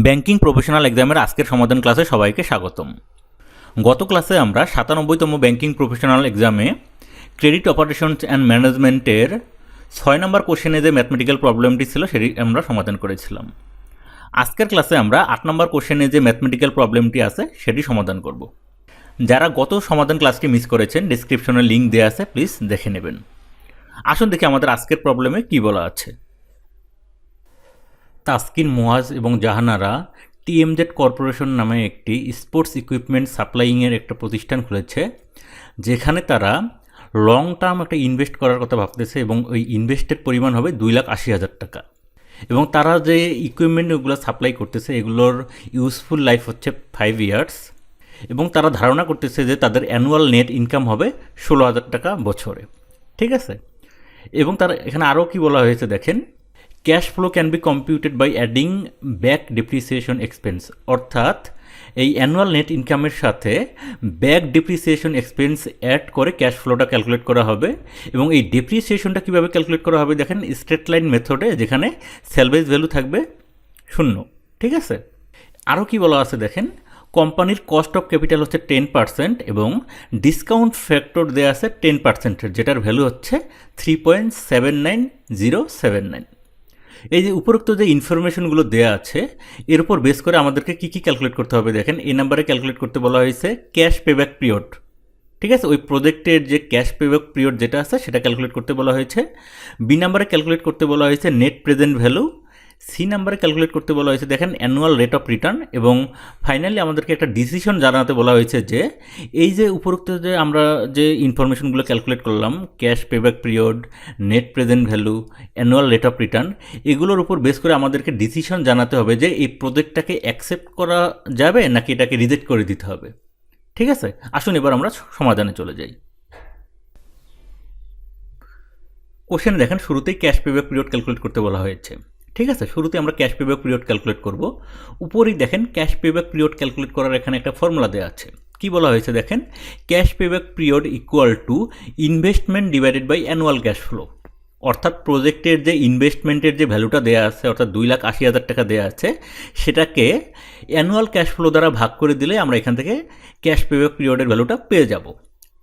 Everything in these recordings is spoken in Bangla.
ব্যাংকিং প্রফেশনাল এক্সামের আজকের সমাধান ক্লাসে সবাইকে স্বাগতম। গত ক্লাসে আমরা 97তম ব্যাংকিং প্রফেশনাল এক্সামে ক্রেডিট অপারেশনস অ্যান্ড ম্যানেজমেন্টের 6 নম্বর কোশ্চেনে যে ম্যাথমেটিক্যাল প্রবলেমটি ছিল সেটি আমরা সমাধান করেছিলাম। আজকের ক্লাসে আমরা 8 নম্বর কোশ্চেনে যে ম্যাথমেটিক্যাল প্রবলেমটি আছে সেটি সমাধান করব। যারা গত সমাধান ক্লাসটি মিস করেছেন ডেসক্রিপশনে লিঙ্ক দেওয়া আছে, প্লিজ দেখে নেবেন। আসুন দেখি আমাদের আজকের প্রবলেমে কী বলা আছে। তাসকিন, মুয়াজ এবং জাহানারা টিএমজেড কর্পোরেশন নামে একটি স্পোর্টস ইকুইপমেন্ট সাপ্লাইংয়ের একটা প্রতিষ্ঠান খুলেছে, যেখানে তারা লং টার্ম একটা ইনভেস্ট করার কথা ভাবতেছে এবং ওই ইনভেস্টের পরিমাণ হবে 2,80,000 টাকা। এবং তারা যে ইকুইপমেন্টগুলো সাপ্লাই করতেছে এগুলোর ইউজফুল লাইফ হচ্ছে 5 ইয়ার্স এবং তারা ধারণা করতেছে যে তাদের অ্যানুয়াল নেট ইনকাম হবে 16,000 টাকা বছরে। ঠিক আছে, এবং তারা এখানে আরও কি বলা হয়েছে দেখেন, cash flow can be computed by adding back depreciation expense, অর্থাৎ এই অ্যানুয়াল নেট ইনকামের সাথে ব্যাক ডিপ্রিসিয়েশন এক্সপেন্স অ্যাড করে ক্যাশ ফ্লোটা ক্যালকুলেট করা হবে। এবং এই ডিপ্রিসিয়েশনটা কীভাবে ক্যালকুলেট করা হবে দেখেন, স্ট্রেট লাইন মেথডে, যেখানে সেলভেজ ভ্যালু থাকবে 0। ঠিক আছে, আরও কি বলা আছে দেখেন, কোম্পানির কস্ট অফ ক্যাপিটাল হচ্ছে 10% এবং ডিসকাউন্ট ফ্যাক্টর দেওয়া আছে 10%, যেটার ভ্যালু হচ্ছে 3.79079। এই যে উপরোক্ত যে ইনফরমেশনগুলো দেওয়া আছে এর উপর বেস করে আমাদেরকে কী কী ক্যালকুলেট করতে হবে দেখেন। এই নাম্বারে ক্যালকুলেট করতে বলা হয়েছে ক্যাশ পেব্যাক পিরিয়ড। ঠিক আছে, ওই প্রজেক্টের যে ক্যাশ পেব্যাক পিরিয়ড যেটা আছে সেটা ক্যালকুলেট করতে বলা হয়েছে। বি নাম্বারে ক্যালকুলেট করতে বলা হয়েছে নেট প্রেজেন্ট ভ্যালু। সি নাম্বারে ক্যালকুলেট করতে বলা হয়েছে দেখেন অ্যানুয়াল রেট অফ রিটার্ন। এবং ফাইনালি আমাদেরকে একটা ডিসিশন জানাতে বলা হয়েছে যে এই যে উপরোক্ত যে আমরা যে ইনফরমেশনগুলো ক্যালকুলেট করলাম, cash payback period, net present value, annual rate of return, এগুলোর উপর বেস করে আমাদেরকে ডিসিশন জানাতে হবে যে এই প্রজেক্টটাকে অ্যাকসেপ্ট করা যাবে নাকি এটাকে রিজেক্ট করে দিতে হবে। ঠিক আছে, আসুন এবার আমরা সমাধানে চলে যাই। কোশ্চেনে দেখেন শুরুতেই ক্যাশ পেব্যাক পিরিয়ড ক্যালকুলেট করতে বলা হয়েছে। ঠিক আছে, শুরুতে আমরা ক্যাশ পেব্যাক পিরিয়ড ক্যালকুলেট করব। উপরেই দেখেন ক্যাশ পেব্যাক পিরিয়ড ক্যালকুলেট করার এখানে একটা ফর্মুলা দেওয়া আছে। কি বলা হয়েছে দেখেন, cash payback period equal to investment divided by annual cash flow. অর্থাৎ প্রজেক্টের যে ইনভেস্টমেন্টের যে ভ্যালুটা দেওয়া আছে, অর্থাৎ 2,80,000 টাকা দেওয়া আছে, সেটাকে অ্যানুয়াল ক্যাশ ফ্লো দ্বারা ভাগ করে দিলে আমরা এখান থেকে ক্যাশ পেব্যাক পিরিয়ডের ভ্যালুটা পেয়ে যাব।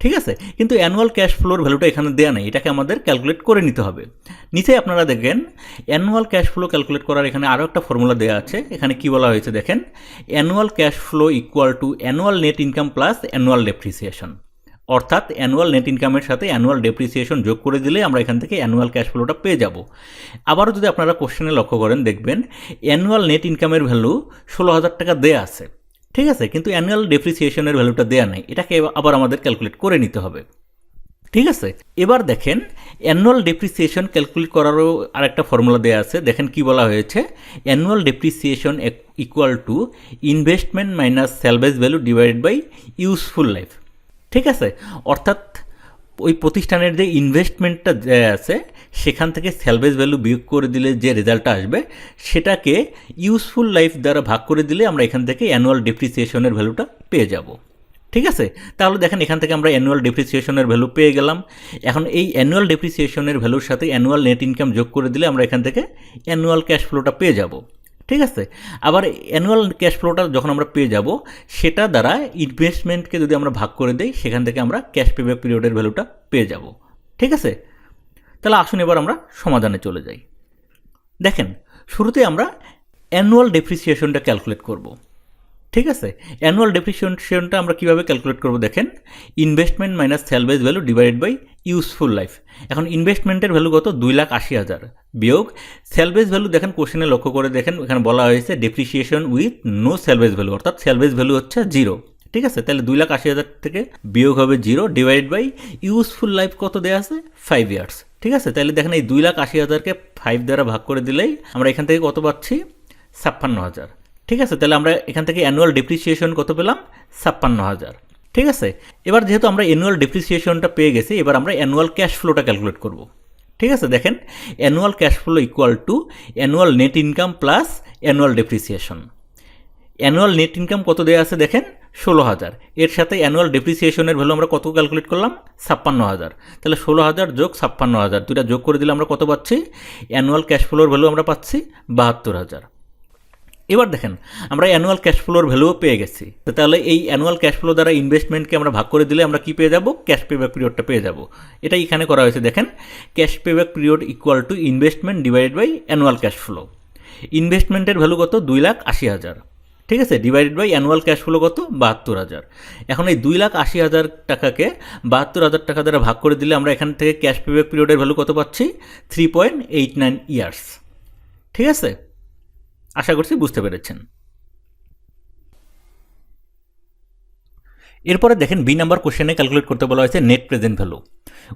ঠিক আছে, কিন্তু অ্যানুয়াল ক্যাশ ফ্লোর ভ্যালুটা এখানে দেওয়া নেই, এটাকে আমাদের ক্যালকুলেট করে নিতে হবে। নিচে আপনারা দেখেন অ্যানুয়াল ক্যাশ ফ্লো ক্যালকুলেট করার এখানে আরও একটা ফর্মুলা দেওয়া আছে। এখানে কি বলা হয়েছে দেখেন, annual cash flow equal two annual net income plus annual depreciation. অর্থাৎ অ্যানুয়াল নেট ইনকামের সাথে অ্যানুয়াল ডেপ্রিসিয়েশন যোগ করে দিলে আমরা এখান থেকে অ্যানুয়াল ক্যাশ ফ্লোটা পেয়ে যাব। আবারও যদি আপনারা কোশ্চেনে লক্ষ্য করেন দেখবেন অ্যানুয়াল নেট ইনকামের ভ্যালু 16,000 টাকা দেওয়া আছে। ঠিক আছে, কিন্তু অ্যানুয়াল ডেপ্রিসিয়েশনের ভ্যালুটা দেওয়া নেই, এটাকে আবার আমাদের ক্যালকুলেট করে নিতে হবে। ঠিক আছে, এবার দেখেন অ্যানুয়াল ডেপ্রিসিয়েশন ক্যালকুলেট করারও আরেকটা ফর্মুলা দেওয়া আছে। দেখেন কি বলা হয়েছে, annual depreciation equal to investment minus salvage value divided by useful life. ঠিক আছে, অর্থাৎ ওই প্রতিষ্ঠানের যে ইনভেস্টমেন্টটা দেওয়া আছে সেখান থেকে সেলভেজ ভ্যালু বিয়োগ করে দিলে যে রেজাল্টটা আসবে সেটাকে ইউজফুল লাইফ দ্বারা ভাগ করে দিলে আমরা এখান থেকে অ্যানুয়াল ডেপ্রিসিয়েশনের ভ্যালুটা পেয়ে যাব। ঠিক আছে, তাহলে দেখেন এখান থেকে আমরা অ্যানুয়াল ডেপ্রিসিয়েশনের ভ্যালু পেয়ে গেলাম। এখন এই অ্যানুয়াল ডেপ্রিসিয়েশনের ভ্যালুর সাথে অ্যানুয়াল নেট ইনকাম যোগ করে দিলে আমরা এখান থেকে অ্যানুয়াল ক্যাশ ফ্লোটা পেয়ে যাব। ঠিক আছে, আবার অ্যানুয়াল ক্যাশ ফ্লোটা যখন আমরা পেয়ে যাব সেটা দ্বারা ইনভেস্টমেন্টকে যদি আমরা ভাগ করে দিই সেখান থেকে আমরা ক্যাশ পেব্যাক পিরিয়ডের ভ্যালুটা পেয়ে যাব। ঠিক আছে, তাহলে আসুন এবার আমরা সমাধানে চলে যাই। দেখেন শুরুতে আমরা অ্যানুয়াল ডেপ্রিসিয়েশনটা ক্যালকুলেট করব। ঠিক আছে, অ্যানুয়াল ডেপ্রিসিয়েশনটা আমরা কীভাবে ক্যালকুলেট করব দেখেন, investment minus salvage value divided by useful life. এখন ইনভেস্টমেন্টের ভ্যালু কত, 2,80,000 বিয়োগ সেলভেজ ভ্যালু। দেখেন কোশ্চেনে লক্ষ্য করে দেখেন এখানে বলা হয়েছে depreciation with no salvage value, অর্থাৎ সেলভেজ ভ্যালু হচ্ছে 0। ঠিক আছে, তাহলে 2,80,000 থেকে বিয়োগ হবে 0 ডিভাইড বাই ইউজফুল লাইফ কত দেওয়া আছে, 5 ইয়ার্স। ঠিক আছে, তাহলে দেখেন এই 2,80,000কে 5 দ্বারা ভাগ করে দিলেই আমরা এখান থেকে কত পাচ্ছি, 56,000। ঠিক আছে, তাহলে আমরা এখান থেকে অ্যানুয়াল ডেপ্রিসিয়েশন কত পেলাম, 56,000। ঠিক আছে, এবার যেহেতু আমরা অ্যানুয়াল ডেপ্রিসিয়েশনটা পেয়ে গেছি, এবার আমরা অ্যানুয়াল ক্যাশ ফ্লোটা ক্যালকুলেট করব। ঠিক আছে, দেখেন annual cash flow equal two annual net income plus annual depreciation. Annual net income কত দেওয়া আছে দেখেন, 16,000। এর সাথে অ্যানুয়াল ডেপ্রিসিয়েশনের ভ্যালু আমরা কত ক্যালকুলেট করলাম, 56,000। তাহলে 16,000 যোগ 56,000, দুটা যোগ করে দিলে আমরা কত পাচ্ছি, অ্যানুয়াল ক্যাশ ফ্লোর ভ্যালু আমরা পাচ্ছি 72,000। এবার দেখেন আমরা অ্যানুয়াল ক্যাশ ফ্লোর ভ্যালুও পেয়ে গেছি। তো তাহলে এই অ্যানুয়াল ক্যাশ ফ্লো দ্বারা ইনভেস্টমেন্টকে আমরা ভাগ করে দিলে আমরা কি পেয়ে যাব? ক্যাশ পেব্যাক পিরিয়ডটা পেয়ে যাব। এটাই এখানে করা হয়েছে, দেখেন cash payback period equal to investment divided by annual cash flow. ইনভেস্টমেন্টের ভ্যালু কত? 2,80,000, ঠিক আছে, divided by annual cash flow কত? 72,000। এখন এই 2,80,000 টাকাকে 72,000 টাকা দ্বারা ভাগ করে দিলে আমরা এখান থেকে ক্যাশ পেব্যাক পিরিয়ডের ভ্যালু কত পাচ্ছি? 3.89 ইয়ার্স। ঠিক আছে, আশা করছি বুঝতে পেরেছেন। এরপরে দেখেন বি নাম্বার কোশ্চেনে ক্যালকুলেট করতে বলা হয়েছে নেট প্রেজেন্ট ভ্যালু।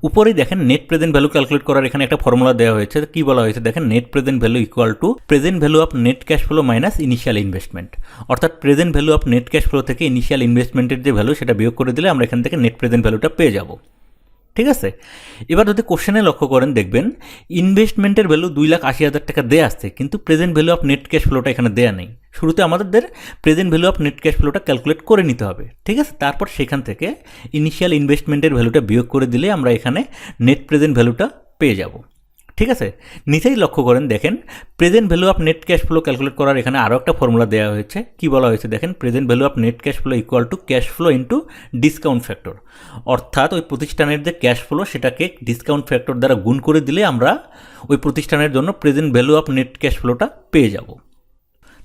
উপরেই দেখেন নেট প্রেজেন্ট ভ্যালু ক্যালকুলেট করার এখানে একটা ফর্মুলা দেওয়া হয়েছে। কি বলা হয়েছে দেখেন, net present value equal to present value of net cash flow minus initial investment. অর্থাৎ present value of net cash flow থেকে ইনিশিয়াল ইনভেস্টমেন্টের যে ভ্যালু সেটা বিয়োগ করে দিলে আমরা এখান থেকে নেট প্রেজেন্ট ভ্যালুটা পেয়ে যাব। ঠিক আছে, এবার যদি কোশ্চেনে লক্ষ্য করেন দেখবেন ইনভেস্টমেন্টের ভ্যালু 2,80,000 টাকা দেওয়া আসছে, কিন্তু present value of net cash ফ্লোটা এখানে দেওয়া নেই। শুরুতে আমাদের present value of net cash ফ্লোটা ক্যালকুলেট করে নিতে হবে। ঠিক আছে, তারপর সেখান থেকে ইনিশিয়াল ইনভেস্টমেন্টের ভ্যালুটা বিয়োগ করে দিলে আমরা এখানে নেট প্রেজেন্ট ভ্যালুটা পেয়ে যাব। ঠিক আছে, নিচেই লক্ষ্য করেন দেখেন present value of net cash flow calculate করার এখানে আরও একটা ফর্মুলা দেওয়া হয়েছে। কি বলা হয়েছে দেখেন, present value of net cash flow equal to cash flow into discount factor. অর্থাৎ ওই প্রতিষ্ঠানের যে ক্যাশ ফ্লো সেটাকে ডিসকাউন্ট ফ্যাক্টর দ্বারা গুণ করে দিলে আমরা ওই প্রতিষ্ঠানের জন্য present value of net cash ফ্লোটা পেয়ে যাব।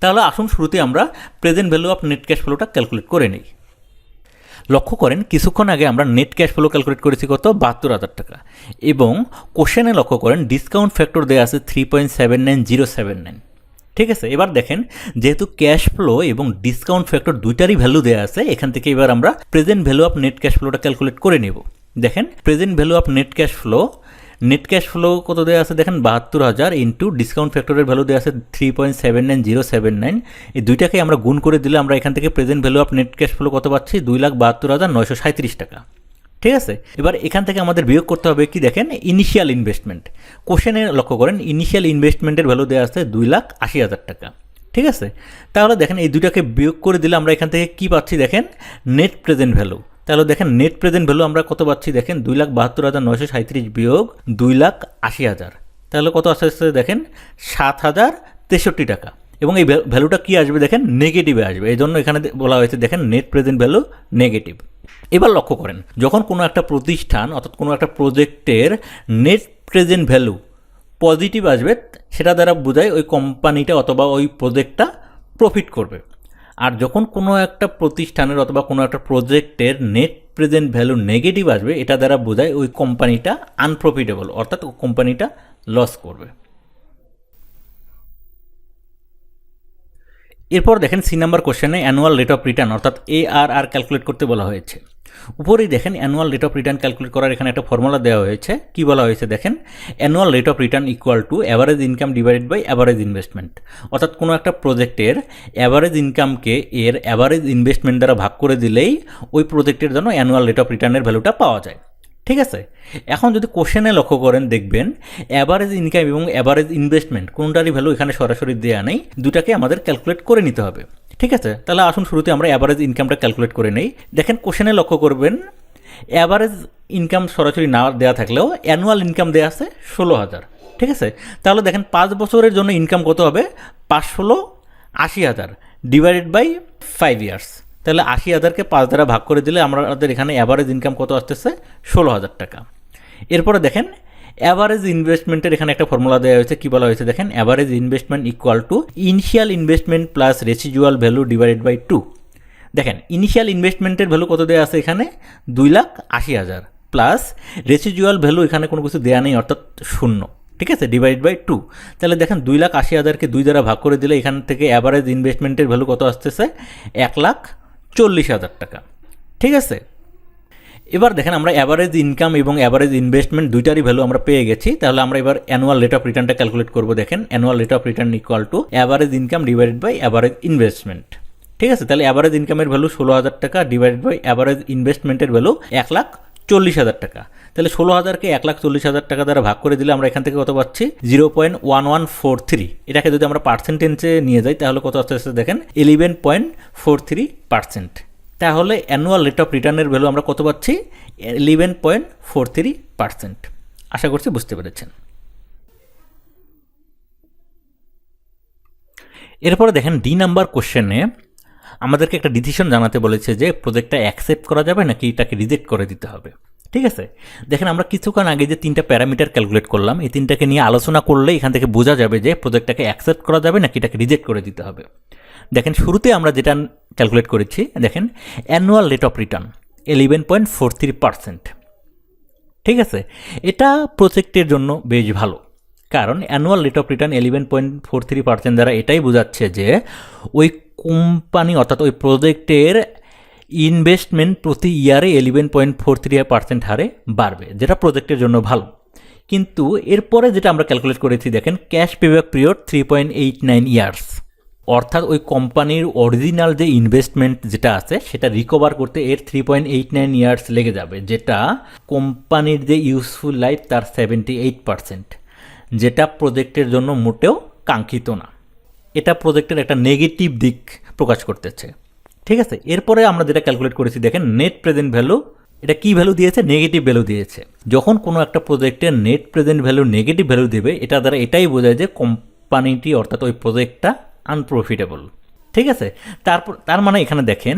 তাহলে আসুন শুরুতে আমরা present value of net cash ফ্লোটা ক্যালকুলেট করে নিই। লক্ষ্য করেন কিছুক্ষণ আগে আমরা নেট ক্যাশ ফ্লো ক্যালকুলেট করেছি কত? 72,000 টাকা, এবং কোশ্চেনে লক্ষ্য করেন ডিসকাউন্ট ফ্যাক্টর দেওয়া আছে 3.79079। ঠিক আছে, এবার দেখেন যেহেতু ক্যাশ ফ্লো এবং ডিসকাউন্ট ফ্যাক্টর দুইটারই ভ্যালু দেওয়া আছে, এখান থেকে এবার আমরা present value of net cash ফ্লোটা ক্যালকুলেট করে নেব। দেখেন present value of net cash flow কত দেওয়া আছে দেখেন 72,000 ইন্টু ডিসকাউন্ট ফ্যাক্টরের ভ্যালু দেওয়া আছে 3.79079। এই দুইটাকে আমরা গুণ করে দিলে আমরা এখান থেকে present value of net cash flow কত পাচ্ছি? 2,72,937 টাকা। ঠিক আছে, এবার এখান থেকে আমাদের বিয়োগ করতে হবে কি দেখেন, ইনিশিয়াল ইনভেস্টমেন্ট। কোশ্চেনে লক্ষ্য করেন ইনিশিয়াল ইনভেস্টমেন্টের ভ্যালু দেওয়া আছে 2,80,000 টাকা। ঠিক আছে, তাহলে দেখেন এই দুইটাকে বিয়োগ করে দিলে আমরা এখান থেকে কি পাচ্ছি দেখেন, নেট প্রেজেন্ট ভ্যালু। তাহলে দেখেন নেট প্রেজেন্ট ভ্যালু আমরা কত পাচ্ছি দেখেন, 2,72,937 বিয়োগ 2,80,000, তাহলে কত আসছে দেখেন 7,063 টাকা। এবং এই ভ্যালুটা কি আসবে দেখেন, নেগেটিভে আসবে। এই জন্য এখানে বলা হয়েছে দেখেন নেট প্রেজেন্ট ভ্যালু নেগেটিভ। এবার লক্ষ্য করেন যখন কোনো একটা প্রতিষ্ঠান অর্থাৎ কোনো একটা প্রজেক্টের নেট প্রেজেন্ট ভ্যালু পজিটিভ আসবে, সেটা দ্বারা বোঝায় ওই কোম্পানিটা অথবা ওই প্রজেক্টটা প্রফিট করবে। আর যখন কোনো একটা প্রতিষ্ঠানের অথবা কোনো একটা প্রজেক্টের নেট প্রেজেন্ট ভ্যালু নেগেটিভ আসবে, এটা দ্বারা বোঝায় ওই কোম্পানিটা আনপ্রফিটেবল, অর্থাৎ ওই কোম্পানিটা লস করবে। এরপর দেখেন সি নাম্বার কোশ্চেনে অ্যানুয়াল রেট অফ রিটার্ন অর্থাৎ ARR ক্যালকুলেট করতে বলা হয়েছে। উপরেই দেখেন annual rate of return calculate করার এখানে একটা ফর্মুলা দেওয়া হয়েছে। কি বলা হয়েছে দেখেন, annual rate of return equal to average income divided by average investment. অর্থাৎ কোনো একটা প্রজেক্টের অ্যাভারেজ ইনকামকে এর অ্যাভারেজ ইনভেস্টমেন্ট দ্বারা ভাগ করে দিলেই ওই প্রজেক্টের জন্য অ্যানুয়াল রেট অফ রিটার্নের ভ্যালুটা পাওয়া যায়। ঠিক আছে, এখন যদি কোশ্চেনে লক্ষ্য করেন দেখবেন অ্যাভারেজ ইনকাম এবং অ্যাভারেজ ইনভেস্টমেন্ট কোনটারই ভ্যালু এখানে সরাসরি দেওয়া নেই, দুটাকে আমাদের ক্যালকুলেট করে নিতে হবে। ঠিক আছে, তাহলে আসুন শুরুতে আমরা অ্যাভারেজ ইনকামটা ক্যালকুলেট করে নেই। দেখেন কোশ্চেনে লক্ষ্য করবেন অ্যাভারেজ ইনকাম সরাসরি না দেওয়া থাকলেও অ্যানুয়াল ইনকাম দেওয়া আছে 16,000। ঠিক আছে, তাহলে দেখেন 5 বছরের জন্য ইনকাম কত হবে, 5,80,000 ডিভাইডেড বাই 5 ইয়ার্স। তাহলে 80,000কে 5 দ্বারা ভাগ করে দিলে আমাদের এখানে অ্যাভারেজ ইনকাম কত আসতেছে, 16,000 টাকা। এরপরে দেখেন অ্যাভারেজ ইনভেস্টমেন্টের এখানে একটা ফর্মুলা দেওয়া হয়েছে। কি বলা হয়েছে দেখেন, average investment equal to initial investment plus residual value divided by 2। দেখেন ইনিশিয়াল ইনভেস্টমেন্টের ভ্যালু কত দেওয়া আছে এখানে, 2,80,000 প্লাস রেসিজুয়াল ভ্যালু এখানে কোনো কিছু দেওয়া নেই অর্থাৎ 0। ঠিক আছে, ডিভাইড বাই 2। তাহলে দেখেন 2,80,000কে 2 দ্বারা ভাগ করে দিলে এখান থেকে অ্যাভারেজ ইনভেস্টমেন্টের ভ্যালু কত আসতেছে, 1,40,000 টাকা। ঠিক আছে, এবার দেখেন আমরা অ্যাভারেজ ইনকাম এবং অ্যাভারেজ ইনভেস্টমেন্ট দুইটারই ভ্যালু আমরা পেয়ে গেছি। তাহলে আমরা এবার অ্যানুয়াল রেট অফ রিটার্নটা ক্যালকুলেট করবো। দেখেন annual rate of return equal to average income divided by average investment. ঠিক আছে, তাহলে অ্যাভারেজ ইনকামের ভ্যালু 16,000 টাকা ডিভাইডেড বাই অ্যাভারেজ ইনভেস্টমেন্টের ভ্যালু 1,40,000 টাকা। তাহলে 16,000কে 1,40,000 টাকা দ্বারা ভাগ করে দিলে আমরা এখান থেকে কত পাচ্ছি, 0.1143। এটাকে যদি আমরা পার্সেন্টেজে নিয়ে যাই তাহলে কত আসতে দেখেন 11.43%। তাহলে অ্যানুয়াল রেট অফ রিটার্নের ভ্যালু আমরা কত পাচ্ছি, 11.43%। আশা করছি বুঝতে পেরেছেন। এরপরে দেখেন ডি নাম্বার কোশ্চেনে আমাদেরকে একটা ডিসিশন জানাতে বলেছে যে প্রজেক্টটা অ্যাকসেপ্ট করা যাবে নাকি এটাকে রিজেক্ট করে দিতে হবে। ঠিক আছে, দেখেন আমরা কিছুক্ষণ আগে যে 3টা প্যারামিটার ক্যালকুলেট করলাম, এই 3টাকে নিয়ে আলোচনা করলে এখান থেকে বোঝা যাবে যে প্রজেক্টটাকে অ্যাকসেপ্ট করা যাবে নাকি এটাকে রিজেক্ট করে দিতে হবে। দেখেন শুরুতে আমরা যেটা ক্যালকুলেট করেছি, দেখেন অ্যানুয়াল রেট অফ রিটার্ন 11.43%। ঠিক আছে, এটা প্রজেক্টের জন্য বেশ ভালো, কারণ অ্যানুয়াল রেট অফ রিটার্ন 11.43% দ্বারা এটাই বোঝাচ্ছে যে ওই কোম্পানি অর্থাৎ ওই প্রজেক্টের ইনভেস্টমেন্ট প্রতি ইয়ারে 11.43% হারে বাড়বে, যেটা প্রজেক্টের জন্য ভালো। কিন্তু এরপরে যেটা আমরা ক্যালকুলেট করেছি, দেখেন ক্যাশ পেব্যাক পিরিয়ড 3.89 ইয়ার্স, অর্থাৎ ওই কোম্পানির অরিজিনাল যে ইনভেস্টমেন্ট যেটা আছে সেটা রিকভার করতে এর 3.89 ইয়ার্স লেগে যাবে, যেটা কোম্পানির যে ইউজফুল লাইফ তার 78%, যেটা প্রজেক্টের জন্য মোটেও কাঙ্ক্ষিত না। এটা প্রজেক্টের একটা নেগেটিভ দিক প্রকাশ করতেছে। ঠিক আছে, এরপরে আমরা যেটা ক্যালকুলেট করেছি, দেখেন নেট প্রেজেন্ট ভ্যালু, এটা কি ভ্যালু দিয়েছে? নেগেটিভ ভ্যালু দিয়েছে। যখন কোনো একটা প্রজেক্টের net present value negative value দেবে, এটা দ্বারা এটাই বোঝায় যে কোম্পানিটি অর্থাৎ ওই প্রজেক্টটা আনপ্রফিটেবল। ঠিক আছে, তার মানে এখানে দেখেন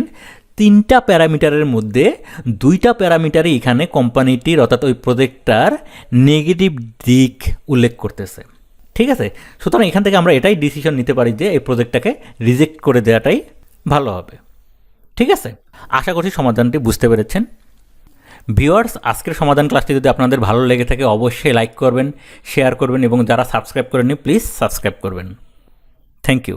3টা প্যারামিটারের মধ্যে 2টা প্যারামিটারই এখানে কোম্পানিটির অর্থাৎ ওই প্রজেক্টটার নেগেটিভ দিক উল্লেখ করতেছে। ঠিক আছে, সুতরাং এখান থেকে আমরা এটাই ডিসিশন নিতে পারি যে এই প্রজেক্টটাকে রিজেক্ট করে দেওয়াটাই ভালো হবে। ঠিক আছে, আশা করছি সমাধানটি বুঝতে পেরেছেন। ভিউয়ার্স, আজকের সমাধান ক্লাসটি যদি আপনাদের ভালো লেগে থাকে অবশ্যই লাইক করবেন, শেয়ার করবেন এবং যারা সাবস্ক্রাইব করেননি প্লিজ সাবস্ক্রাইব করবেন। Thank you.